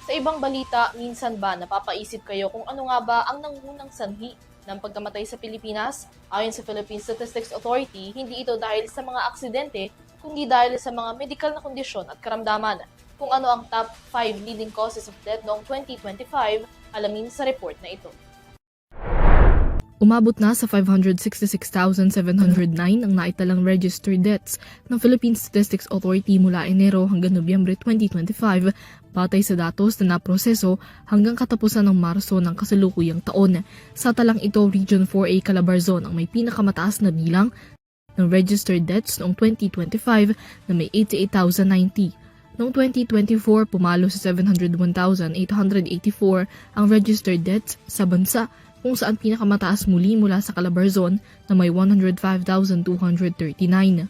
Sa ibang balita, minsan ba napapaisip kayo kung ano nga ba ang nangunang sanhi ng pagkamatay sa Pilipinas? Ayon sa Philippine Statistics Authority, hindi ito dahil sa mga aksidente, kundi dahil sa mga medical na kondisyon at karamdaman. Kung ano ang top 5 leading causes of death noong 2025, alamin sa report na ito. Umabot na sa 566,709 ang naitalang registered deaths ng Philippine Statistics Authority mula Enero hanggang Nobyembre 2025 batay sa datos na naproseso hanggang katapusan ng Marso ng kasalukuyang taon. Sa talang ito, Region 4A Calabarzon ang may pinakamataas na bilang ng registered deaths noong 2025 na may 88,090. Noong 2024, pumalo sa 701,884 ang registered deaths sa bansa, kung saan pinakamataas muli mula sa Calabarzon na may 105,239.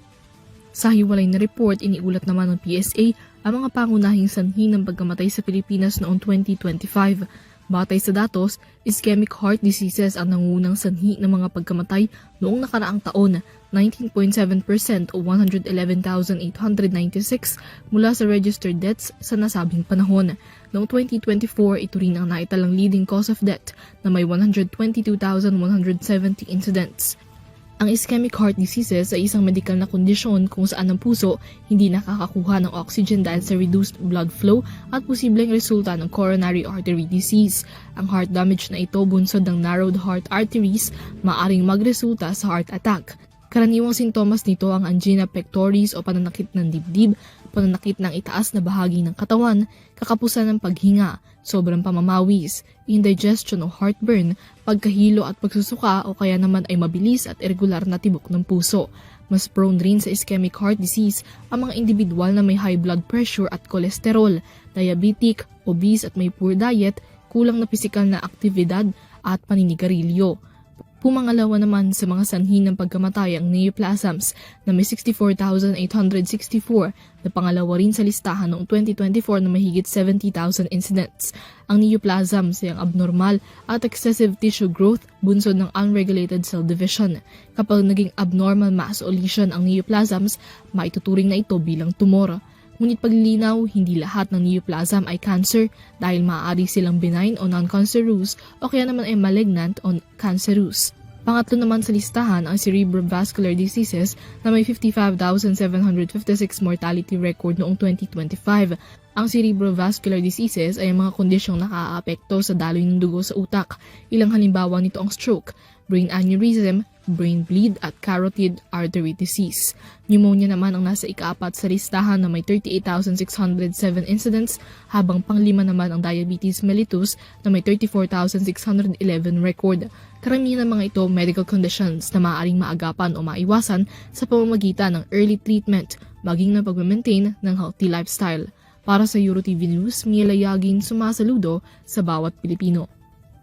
Sa hiwalay na report, iniulat naman ng PSA ang mga pangunahing sanhi ng pagkamatay sa Pilipinas noong 2025. Batay sa datos, ischemic heart diseases ang nangunang sanhi ng mga pagkamatay noong nakaraang taon, 19.7% o 111,896 mula sa registered deaths sa nasabing panahon. Noong 2024, ito rin ang naitalang leading cause of death na may 122,170 incidents. Ang ischemic heart diseases ay isang medikal na kondisyon kung saan ang puso hindi nakakakuha ng oxygen dahil sa reduced blood flow at posibleng resulta ng coronary artery disease. Ang heart damage na ito bunsod ng narrowed heart arteries, maaring magresulta sa heart attack. Karaniwang sintomas nito ang angina pectoris o pananakit ng dibdib, pananakit ng itaas na bahagi ng katawan, kakapusan ng paghinga, sobrang pamamawis, indigestion o heartburn, pagkahilo at pagsusuka o kaya naman ay mabilis at irregular na tibok ng puso. Mas prone rin sa ischemic heart disease ang mga individual na may high blood pressure at kolesterol, diabetic, obese at may poor diet, kulang na pisikal na aktibidad at paninigarilyo. Pumangalawa naman sa mga sanhi ng pagkamatay ang neoplasms na may 64,864 na pangalawa rin sa listahan noong 2024 na mahigit 70,000 incidents. Ang neoplasms ay ang abnormal at excessive tissue growth bunsod ng unregulated cell division. Kapag naging abnormal mass o lesion ang neoplasms, maituturing na ito bilang tumor. Ngunit paglilinaw, hindi lahat ng neoplasm ay cancer dahil maaari silang benign o non-cancerous o kaya naman ay malignant o cancerous. Pangatlo naman sa listahan ang cerebrovascular diseases na may 55,756 mortality record noong 2025. Ang cerebrovascular diseases ay mga kondisyong nakaaapekto sa daloy ng dugo sa utak. Ilang halimbawa nito ang stroke, brain aneurysm, brain bleed at carotid artery disease. Pneumonia naman ang nasa ika-4 sa listahan na may 38,607 incidents, habang pang-5 naman ang diabetes mellitus na may 34,611 record. Karamihan ng mga ito medical conditions na maaaring maagapan o maiwasan sa pamamagitan ng early treatment, maging ng pag-maintain ng healthy lifestyle. Para sa EuroTV News, Mila Yagin sumasaludo sa bawat Pilipino.